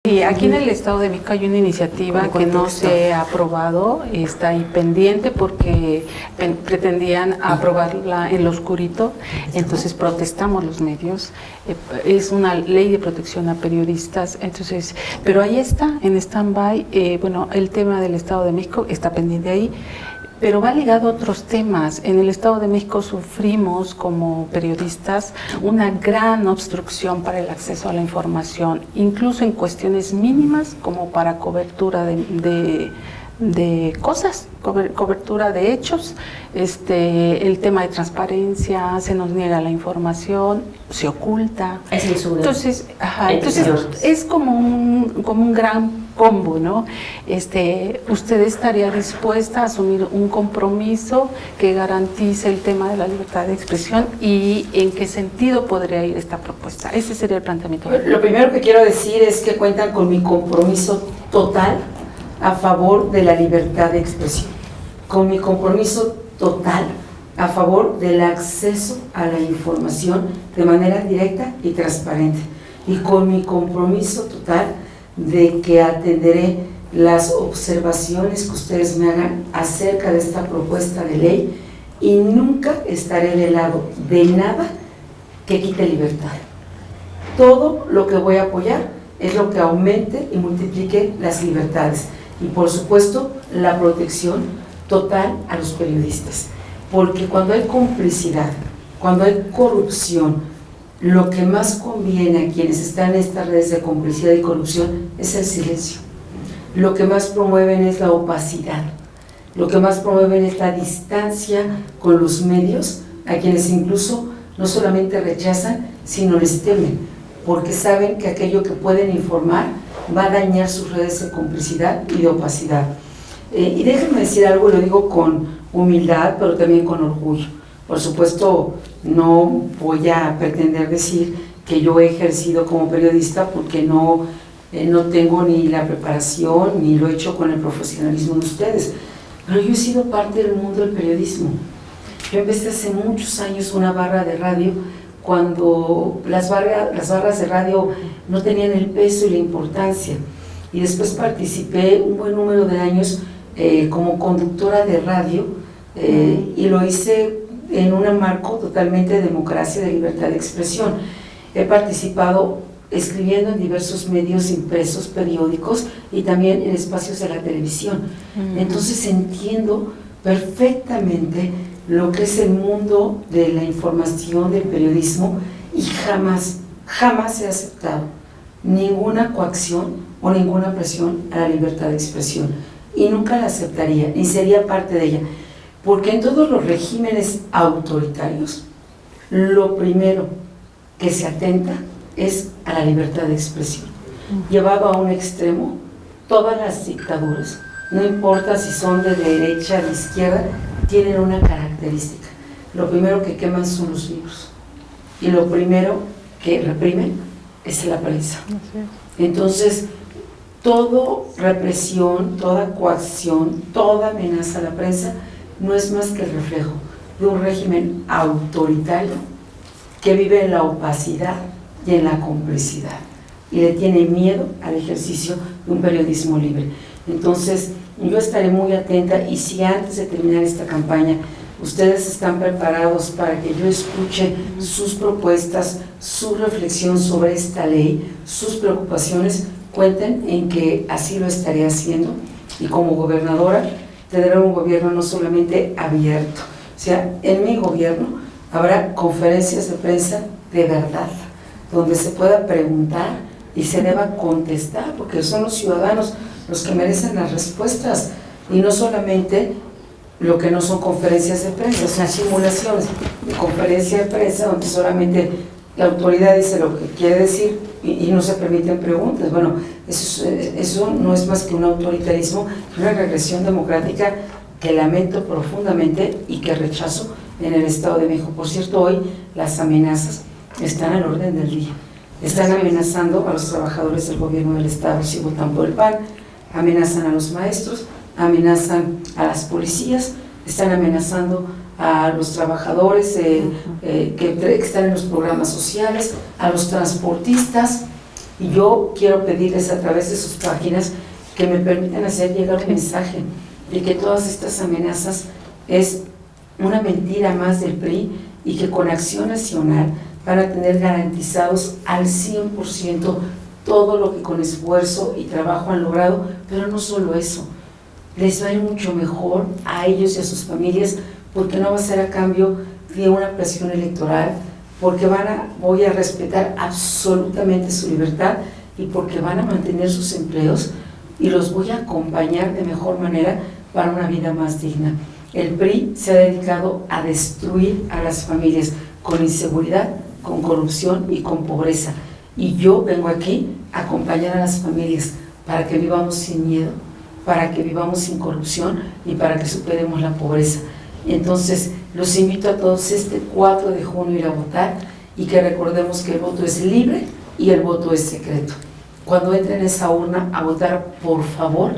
Sí, aquí en el Estado de México hay una iniciativa que no se ha aprobado, está ahí pendiente porque pretendían aprobarla en lo oscurito, entonces protestamos los medios, es una ley de protección a periodistas, entonces, pero ahí está, en stand-by, bueno, el tema del Estado de México está pendiente ahí. Pero va ligado a otros temas. En el Estado de México sufrimos como periodistas una gran obstrucción para el acceso a la información, incluso en cuestiones mínimas como para cobertura de cosas, cobertura de hechos, el tema de transparencia, se nos niega la información, se oculta. Es censura. Entonces, es como un gran combo, ¿no? ¿Usted estaría dispuesta a asumir un compromiso que garantice el tema de la libertad de expresión y en qué sentido podría ir esta propuesta? Ese sería el planteamiento. Lo primero que quiero decir es que cuentan con mi compromiso total a favor de la libertad de expresión, con mi compromiso total a favor del acceso a la información de manera directa y transparente, y con mi compromiso total de que atenderé las observaciones que ustedes me hagan acerca de esta propuesta de ley y nunca estaré del lado de nada que quite libertad. Todo lo que voy a apoyar es lo que aumente y multiplique las libertades y, por supuesto, la protección total a los periodistas, porque cuando hay complicidad, cuando hay corrupción, lo que más conviene a quienes están en estas redes de complicidad y corrupción es el silencio. Lo que más promueven es la opacidad, lo que más promueven es la distancia con los medios, a quienes incluso no solamente rechazan, sino les temen, porque saben que aquello que pueden informar va a dañar sus redes de complicidad y de opacidad. Y déjenme decir algo, lo digo con humildad, pero también con orgullo. Por supuesto, no voy a pretender decir que yo he ejercido como periodista porque no tengo ni la preparación ni lo he hecho con el profesionalismo de ustedes, pero yo he sido parte del mundo del periodismo. Yo empecé hace muchos años una barra de radio cuando las barras de radio no tenían el peso y la importancia, y después participé un buen número de años como conductora de radio y lo hice en un marco totalmente de democracia, de libertad de expresión. He participado escribiendo en diversos medios impresos, periódicos y también en espacios de la televisión. Entonces entiendo perfectamente lo que es el mundo de la información, del periodismo, y jamás he aceptado ninguna coacción o ninguna presión a la libertad de expresión, y nunca la aceptaría, ni sería parte de ella. Porque en todos los regímenes autoritarios, lo primero que se atenta es a la libertad de expresión. Llevado a un extremo, todas las dictaduras, no importa si son de derecha, de izquierda, tienen una característica. Lo primero que queman son los libros. Y lo primero que reprimen es la prensa. Entonces, toda represión, toda coacción, toda amenaza a la prensa no es más que el reflejo de un régimen autoritario que vive en la opacidad y en la complicidad y le tiene miedo al ejercicio de un periodismo libre. Entonces, yo estaré muy atenta, y si antes de terminar esta campaña ustedes están preparados para que yo escuche sus propuestas, su reflexión sobre esta ley, sus preocupaciones, cuenten en que así lo estaré haciendo, y como gobernadora tendrá un gobierno no solamente abierto, o sea, en mi gobierno habrá conferencias de prensa de verdad, donde se pueda preguntar y se deba contestar, porque son los ciudadanos los que merecen las respuestas, y no solamente lo que no son conferencias de prensa, son simulaciones de conferencia de prensa donde solamente la autoridad dice lo que quiere decir y no se permiten preguntas. Bueno, eso no es más que un autoritarismo, una regresión democrática que lamento profundamente y que rechazo en el Estado de México. Por cierto, hoy las amenazas están al orden del día. Están amenazando a los trabajadores del gobierno del Estado si votan por el PAN, amenazan a los maestros, amenazan a las policías, están amenazando a los trabajadores que están en los programas sociales, a los transportistas, Y yo quiero pedirles a través de sus páginas que me permitan hacer llegar un mensaje de que todas estas amenazas es una mentira más del PRI y que con Acción Nacional van a tener garantizados al 100% todo lo que con esfuerzo y trabajo han logrado, pero no solo eso, les va a ir mucho mejor a ellos y a sus familias, porque no va a ser a cambio de una presión electoral, porque voy a respetar absolutamente su libertad y porque van a mantener sus empleos y los voy a acompañar de mejor manera para una vida más digna. El PRI se ha dedicado a destruir a las familias con inseguridad, con corrupción y con pobreza. Y yo vengo aquí a acompañar a las familias para que vivamos sin miedo, para que vivamos sin corrupción y para que superemos la pobreza. Entonces, los invito a todos este 4 de junio ir a votar y que recordemos que el voto es libre y el voto es secreto. Cuando entren a esa urna a votar, por favor,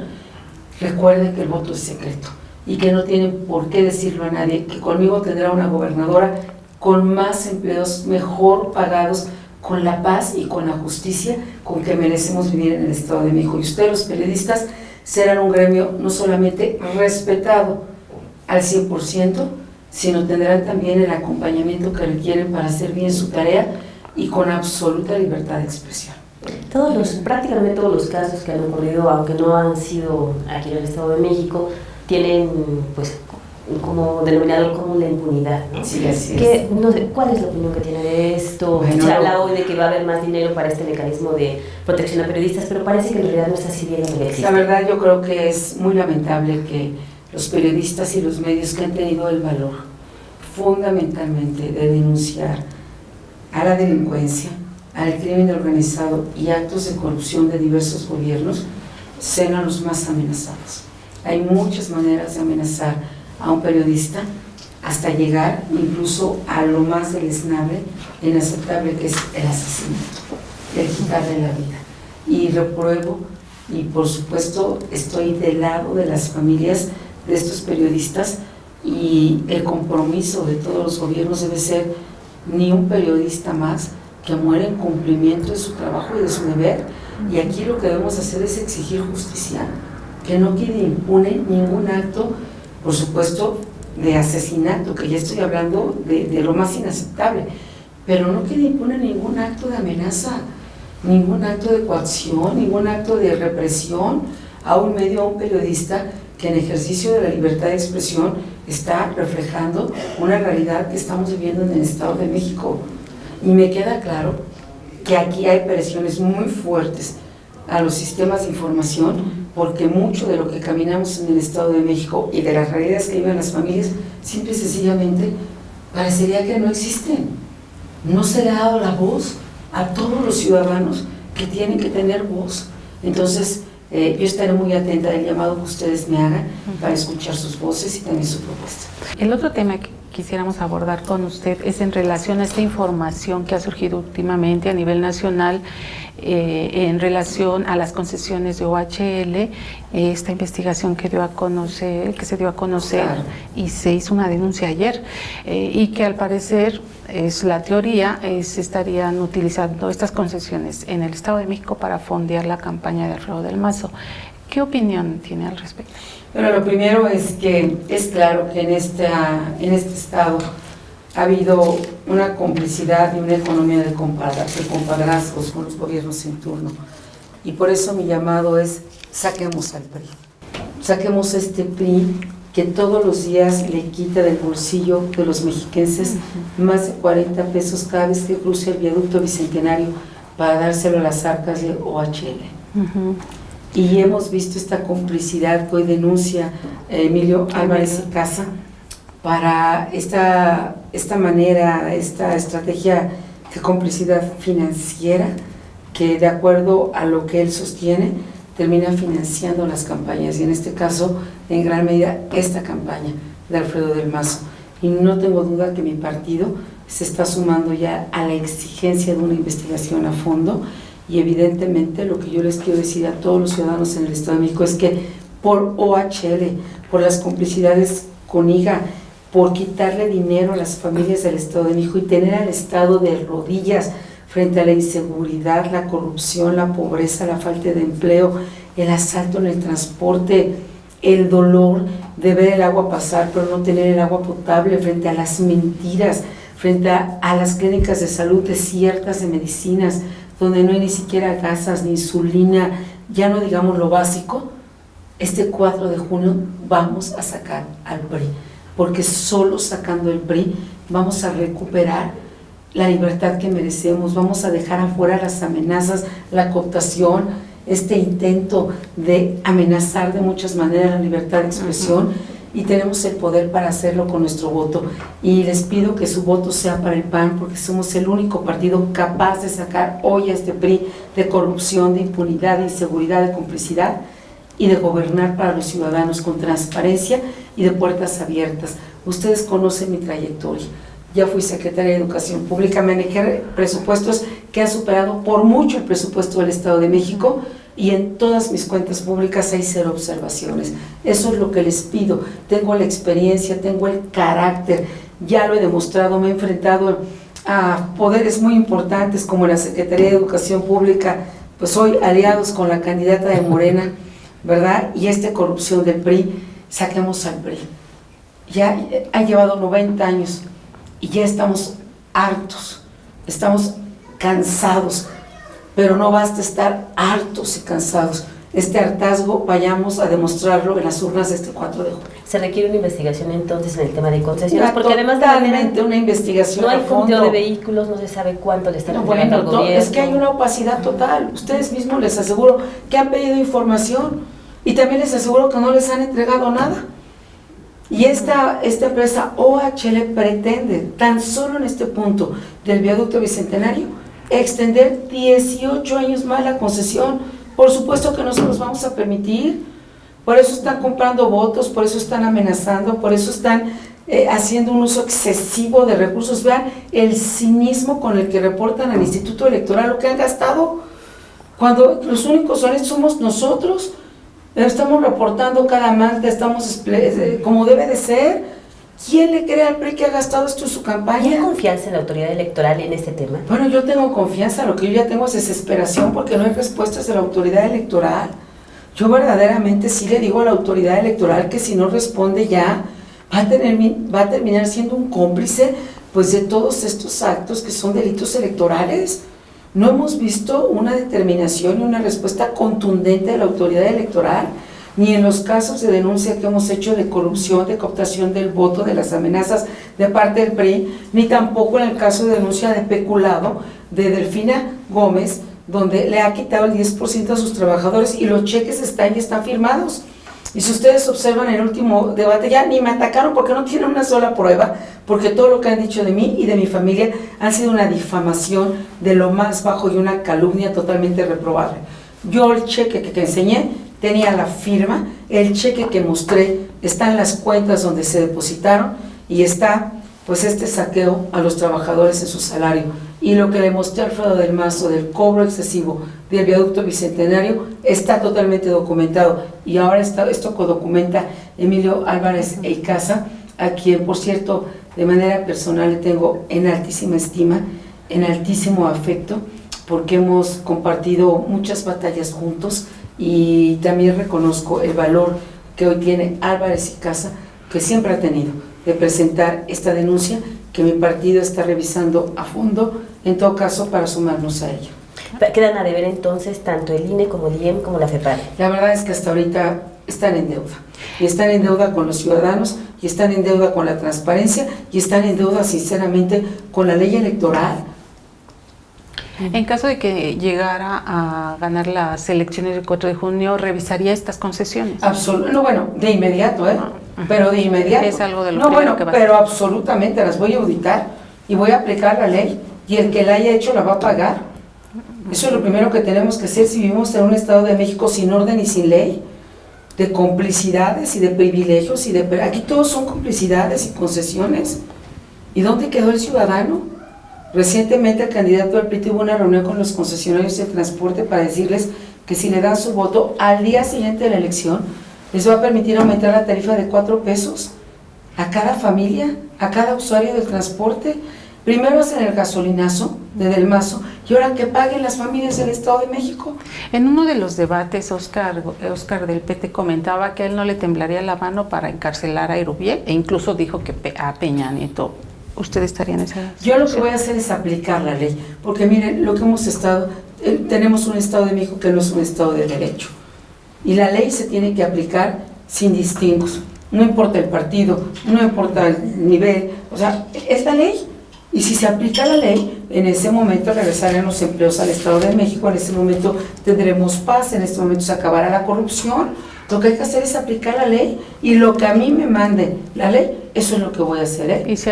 recuerden que el voto es secreto y que no tienen por qué decirlo a nadie, que conmigo tendrá una gobernadora con más empleos mejor pagados, con la paz y con la justicia con que merecemos vivir en el Estado de México. Y ustedes, los periodistas, serán un gremio no solamente respetado al 100%, sino tendrán también el acompañamiento que requieren para hacer bien su tarea y con absoluta libertad de expresión. Prácticamente todos los casos que han ocurrido, aunque no han sido aquí en el Estado de México, tienen pues como denominador común la impunidad, ¿no? Sí, así es. No sé, ¿cuál es la opinión que tiene de esto? Bueno, se habla hoy de que va a haber más dinero para este mecanismo de protección a periodistas, pero parece que en realidad no está así bien lo que existe. La verdad, yo creo que es muy lamentable que los periodistas y los medios que han tenido el valor fundamentalmente de denunciar a la delincuencia, al crimen organizado y actos de corrupción de diversos gobiernos sean los más amenazados. Hay muchas maneras de amenazar a un periodista hasta llegar incluso a lo más deleznable e inaceptable, que es el asesinato, el quitarle la vida. Y repruebo, y por supuesto estoy del lado de las familias de estos periodistas, y el compromiso de todos los gobiernos debe ser ni un periodista más que muera en cumplimiento de su trabajo y de su deber. Y aquí lo que debemos hacer es exigir justicia, que no quede impune ningún acto, por supuesto, de asesinato, que ya estoy hablando de lo más inaceptable, pero no quede impune ningún acto de amenaza, ningún acto de coacción, ningún acto de represión a un medio, a un periodista que en ejercicio de la libertad de expresión está reflejando una realidad que estamos viviendo en el Estado de México. Y me queda claro que aquí hay presiones muy fuertes a los sistemas de información, porque mucho de lo que caminamos en el Estado de México y de las realidades que viven las familias, simple y sencillamente parecería que no existen. No se le ha dado la voz a todos los ciudadanos que tienen que tener voz. Entonces, yo estaré muy atenta al llamado que ustedes me hagan para escuchar sus voces y también su propuesta. El otro tema que quisiéramos abordar con usted es en relación a esta información que ha surgido últimamente a nivel nacional en relación a las concesiones de OHL, esta investigación que se dio a conocer, claro, y se hizo una denuncia ayer, y que al parecer es la teoría, se estarían utilizando estas concesiones en el Estado de México para fondear la campaña de Alfredo del Mazo. ¿Qué opinión tiene al respecto? Bueno, lo primero es que es claro que en este estado ha habido una complicidad y una economía de compadrazgos con los gobiernos en turno. Y por eso mi llamado es: saquemos al PRI. Saquemos a este PRI que todos los días le quita del bolsillo de los mexiquenses más de 40 pesos cada vez que cruce el viaducto Bicentenario para dárselo a las arcas de OHL. Y hemos visto esta complicidad que hoy denuncia Emilio Álvarez y Casa para esta manera, esta estrategia de complicidad financiera que, de acuerdo a lo que él sostiene, termina financiando las campañas, y en este caso, en gran medida, esta campaña de Alfredo del Mazo. Y no tengo duda que mi partido se está sumando ya a la exigencia de una investigación a fondo. Y evidentemente lo que yo les quiero decir a todos los ciudadanos en el Estado de México es que por OHL, por las complicidades con IGA, por quitarle dinero a las familias del Estado de México y tener al Estado de rodillas frente a la inseguridad, la corrupción, la pobreza, la falta de empleo, el asalto en el transporte, el dolor de ver el agua pasar pero no tener el agua potable, frente a las mentiras, frente a las clínicas de salud desiertas de medicinas, donde no hay ni siquiera gasas ni insulina, ya no digamos lo básico. Este 4 de junio vamos a sacar al PRI, porque solo sacando el PRI vamos a recuperar la libertad que merecemos, vamos a dejar afuera las amenazas, la cooptación, este intento de amenazar de muchas maneras la libertad de expresión, y tenemos el poder para hacerlo con nuestro voto. Y les pido que su voto sea para el PAN, porque somos el único partido capaz de sacar hoy a este PRI de corrupción, de impunidad, de inseguridad, de complicidad, y de gobernar para los ciudadanos con transparencia y de puertas abiertas. Ustedes conocen mi trayectoria. Ya fui secretaria de Educación Pública, manejé presupuestos que han superado por mucho el presupuesto del Estado de México, y en todas mis cuentas públicas hay 0 observaciones. Eso es lo que les pido. Tengo la experiencia, tengo el carácter, ya lo he demostrado, me he enfrentado a poderes muy importantes como la Secretaría de Educación Pública, pues hoy aliados con la candidata de Morena, ¿verdad? Y esta corrupción del PRI, saquemos al PRI. Ya han llevado 90 años y ya estamos hartos, estamos cansados, pero no basta estar hartos y cansados. Este hartazgo vayamos a demostrarlo en las urnas de este 4 de junio. ¿Se requiere una investigación entonces en el tema de concesiones? Porque además totalmente una investigación no hay a fondo. conteo de vehículos, no se sabe cuánto le están entregando al gobierno. Es que hay una opacidad total. Ustedes mismos les aseguro que han pedido información y también les aseguro que no les han entregado nada. Y esta empresa OHL pretende, tan solo en este punto del viaducto Bicentenario, extender 18 años más la concesión. Por supuesto que no se los vamos a permitir. Por eso están comprando votos, por eso están amenazando, por eso están haciendo un uso excesivo de recursos. Vean el cinismo con el que reportan al Instituto Electoral lo que han gastado, cuando los únicos honestos somos nosotros. Estamos reportando cada manta, estamos como debe de ser. ¿Quién le cree al PRI que ha gastado esto en su campaña? ¿Hay confianza en la autoridad electoral en este tema? Bueno, yo tengo confianza, lo que yo ya tengo es desesperación porque no hay respuestas de la autoridad electoral. Yo verdaderamente sí le digo a la autoridad electoral que si no responde ya, va a terminar siendo un cómplice pues de todos estos actos que son delitos electorales. No hemos visto una determinación y una respuesta contundente de la autoridad electoral, ni en los casos de denuncia que hemos hecho de corrupción, de cooptación del voto, de las amenazas de parte del PRI, ni tampoco en el caso de denuncia de peculado de Delfina Gómez, donde le ha quitado el 10% a sus trabajadores y los cheques están y están firmados. Y si ustedes observan el último debate, ya ni me atacaron porque no tienen una sola prueba, porque todo lo que han dicho de mí y de mi familia han sido una difamación de lo más bajo y una calumnia totalmente reprobable. Yo el cheque que enseñé tenía la firma, el cheque que mostré está en las cuentas donde se depositaron y está pues este saqueo a los trabajadores en su salario. Y lo que le mostré a Alfredo del Mazo del cobro excesivo del viaducto Bicentenario está totalmente documentado, y ahora esto documenta Emilio Álvarez Icaza, a quien por cierto de manera personal le tengo en altísima estima, en altísimo afecto, porque hemos compartido muchas batallas juntos, y también reconozco el valor que hoy tiene Álvarez Icaza, que siempre ha tenido, de presentar esta denuncia que mi partido está revisando a fondo, en todo caso para sumarnos a ello. ¿Quedan a deber entonces tanto el INE como el IEM como la FEPADE? La verdad es que hasta ahorita están en deuda, y están en deuda con los ciudadanos, y están en deuda con la transparencia, y están en deuda sinceramente con la ley electoral. En caso de que llegara a ganar las elecciones del 4 de junio, ¿revisaría estas concesiones? No, bueno, de inmediato, pero de inmediato. Es algo de lo primero que va a hacer. Pero absolutamente las voy a auditar y voy a aplicar la ley, y el que la haya hecho la va a pagar. Eso es lo primero que tenemos que hacer si vivimos en un Estado de México sin orden y sin ley, de complicidades y de privilegios, aquí todos son complicidades y concesiones. ¿Y dónde quedó el ciudadano? Recientemente el candidato del PRI tuvo una reunión con los concesionarios de transporte para decirles que si le dan su voto al día siguiente de la elección, les va a permitir aumentar la tarifa de 4 pesos a cada familia, a cada usuario del transporte. Primero hacen el gasolinazo, de Del Mazo, y ahora que paguen las familias del Estado de México. En uno de los debates, Óscar del PT comentaba que a él no le temblaría la mano para encarcelar a Erubiel, e incluso dijo que a Peña Nieto. ¿Usted estaría en esa? Yo lo que voy a hacer es aplicar la ley, porque miren, lo que hemos estado, tenemos un Estado de México que no es un Estado de derecho, y la ley se tiene que aplicar sin distingos, no importa el partido, no importa el nivel, o sea, es la ley, y si se aplica la ley, en ese momento regresarán los empleos al Estado de México, en ese momento tendremos paz, en este momento se acabará la corrupción. Lo que hay que hacer es aplicar la ley, y lo que a mí me mande la ley, eso es lo que voy a hacer, ¿eh? Y si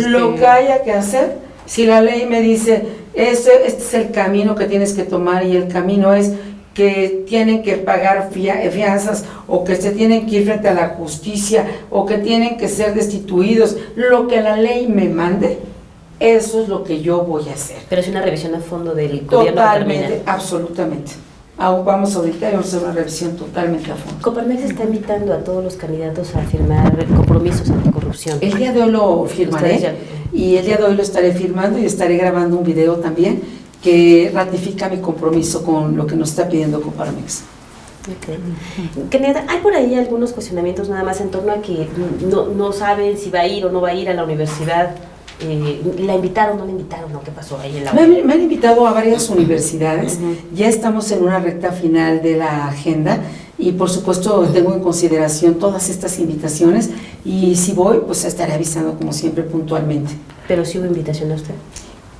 Lo que haya que hacer, si la ley me dice, este es el camino que tienes que tomar, y el camino es que tienen que pagar fianzas, o que se tienen que ir frente a la justicia, o que tienen que ser destituidos, lo que la ley me mande, eso es lo que yo voy a hacer. Pero es una revisión a fondo del gobierno. Totalmente, absolutamente. Vamos ahorita y vamos a hacer una revisión totalmente a fondo. Coparmex está invitando a todos los candidatos a firmar compromisos anticorrupción. El día de hoy lo firmaré, y el día de hoy lo estaré firmando, y estaré grabando un video también que ratifica mi compromiso con lo que nos está pidiendo Coparmex. Okay. Hay por ahí algunos cuestionamientos nada más en torno a que no saben si va a ir o no va a ir a la universidad. ¿La invitaron o no la invitaron? ¿No? ¿Qué pasó ahí en la me han invitado a varias universidades. Ya estamos en una recta final de la agenda, y por supuesto tengo en consideración todas estas invitaciones, y si voy, pues estaré avisando como siempre puntualmente. ¿Pero sí hubo invitación a usted?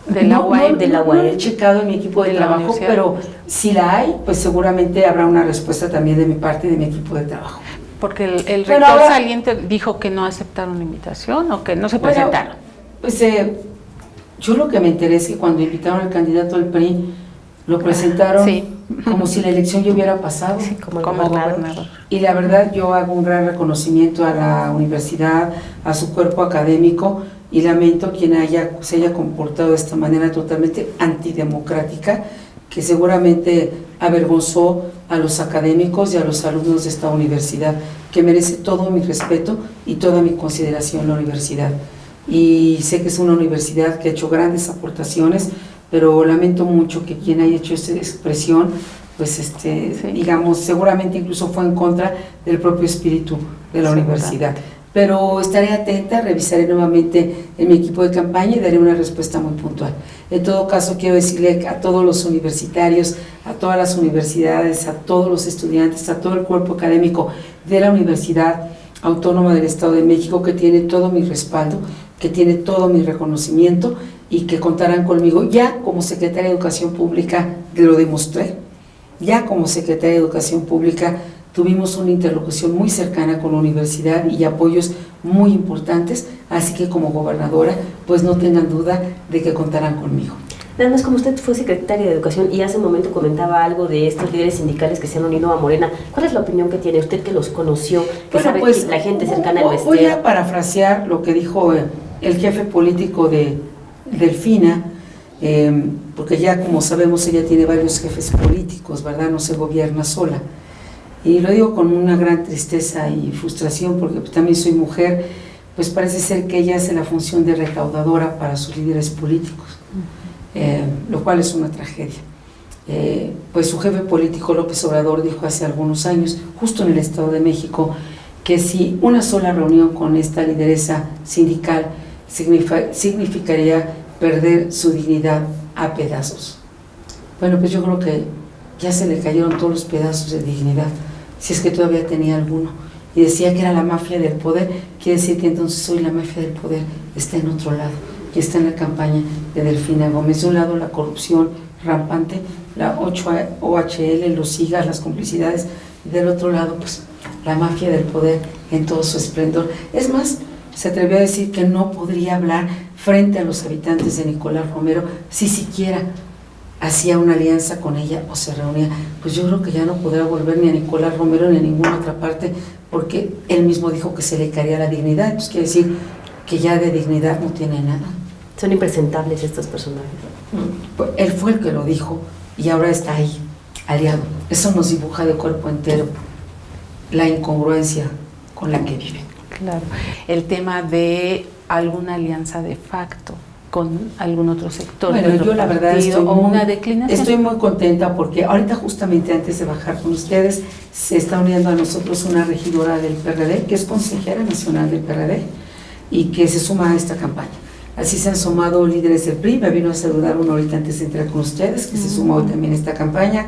De la UAM. No he checado en mi equipo de trabajo, pero si la hay, pues seguramente habrá una respuesta también de mi parte y de mi equipo de trabajo. Porque el rector saliente dijo que no aceptaron la invitación, o que no se presentaron. Pues yo lo que me enteré es que cuando invitaron al candidato al PRI, lo presentaron como si la elección ya hubiera pasado, como gobernador. Y la verdad, yo hago un gran reconocimiento a la universidad, a su cuerpo académico, y lamento quien se haya comportado de esta manera totalmente antidemocrática, que seguramente avergonzó a los académicos y a los alumnos de esta universidad, que merece todo mi respeto y toda mi consideración la universidad. Y sé que es una universidad que ha hecho grandes aportaciones, pero lamento mucho que quien haya hecho esta expresión, pues digamos, seguramente incluso fue en contra del propio espíritu de la universidad. Pero estaré atenta, revisaré nuevamente en mi equipo de campaña y daré una respuesta muy puntual. En todo caso, quiero decirle a todos los universitarios, a todas las universidades, a todos los estudiantes, a todo el cuerpo académico de la Universidad Autónoma del Estado de México, que tiene todo mi respaldo, que tiene todo mi reconocimiento, y que contarán conmigo. Ya como secretaria de Educación Pública lo demostré, ya como secretaria de Educación Pública tuvimos una interlocución muy cercana con la universidad y apoyos muy importantes, así que como gobernadora, pues no tengan duda de que contarán conmigo. Nada más, como usted fue secretaria de Educación y hace un momento comentaba algo de estos líderes sindicales que se han unido a Morena, ¿cuál es la opinión que tiene usted, que los conoció, que sabe que la gente cercana al Bester? Voy a parafrasear lo que dijo el jefe político de Delfina, porque ya como sabemos ella tiene varios jefes políticos, ¿verdad? No se gobierna sola. Y lo digo con una gran tristeza y frustración, porque también soy mujer, pues parece ser que ella hace la función de recaudadora para sus líderes políticos, lo cual es una tragedia. Pues su jefe político, López Obrador, dijo hace algunos años, justo en el Estado de México, que si una sola reunión con esta lideresa sindical significaría perder su dignidad a pedazos. Bueno, pues yo creo que ya se le cayeron todos los pedazos de dignidad, si es que todavía tenía alguno. Y decía que era la mafia del poder, quiere decir que entonces hoy la mafia del poder está en otro lado, y está en la campaña de Delfina Gómez. De un lado la corrupción rampante, la OHL, los SIGAS, las complicidades, y del otro lado pues la mafia del poder en todo su esplendor. Es más, se atrevió a decir que no podría hablar frente a los habitantes de Nicolás Romero si siquiera hacía una alianza con ella o se reunía. Pues yo creo que ya no podrá volver ni a Nicolás Romero ni a ninguna otra parte, porque él mismo dijo que se le caería la dignidad. Entonces quiere decir que ya de dignidad no tiene nada. Son impresentables estos personajes. Pues él fue el que lo dijo y ahora está ahí, aliado. Eso nos dibuja de cuerpo entero la incongruencia con la que viven. Claro, el tema de alguna alianza de facto con algún otro sector. Bueno, otro yo la verdad partido, o una declinación. estoy muy contenta porque ahorita justamente antes de bajar con ustedes se está uniendo a nosotros una regidora del PRD, que es consejera nacional del PRD y que se suma a esta campaña. Así se han sumado líderes del PRI, me vino a saludar uno ahorita antes de entrar con ustedes, que se sumó hoy también a esta campaña,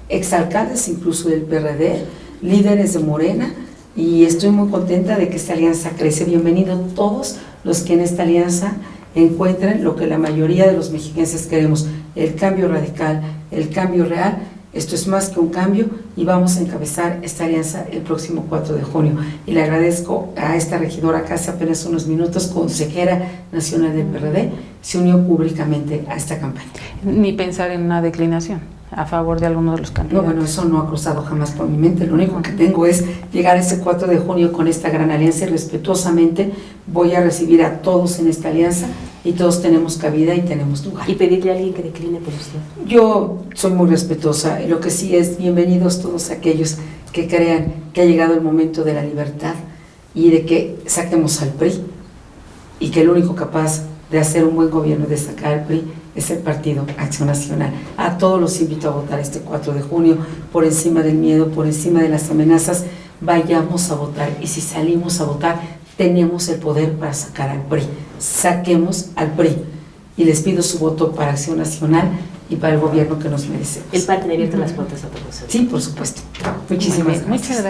exalcaldes incluso del PRD, líderes de Morena, y estoy muy contenta de que esta alianza crece. Bienvenidos todos los que en esta alianza encuentren lo que la mayoría de los mexicanos queremos, el cambio radical, el cambio real. Esto es más que un cambio y vamos a encabezar esta alianza el próximo 4 de junio. Y le agradezco a esta regidora que hace apenas unos minutos, consejera nacional del PRD, se unió públicamente a esta campaña. Ni pensar en una declinación a favor de alguno de los candidatos. No, bueno, eso no ha cruzado jamás por mi mente. Lo único que tengo es llegar ese 4 de junio con esta gran alianza y respetuosamente voy a recibir a todos en esta alianza y todos tenemos cabida y tenemos lugar. Y pedirle a alguien que decline por usted. Yo soy muy respetuosa y lo que sí es bienvenidos todos aquellos que crean que ha llegado el momento de la libertad y de que saquemos al PRI y que el único capaz de hacer un buen gobierno y de sacar al PRI es el Partido Acción Nacional. A todos los invito a votar este 4 de junio, por encima del miedo, por encima de las amenazas, vayamos a votar y si salimos a votar, tenemos el poder para sacar al PRI. Saquemos al PRI y les pido su voto para Acción Nacional y para el gobierno que nos merecemos. El PAN tiene abiertas las puertas a todos. Sí, por supuesto. Muchísimas gracias. Muchas gracias.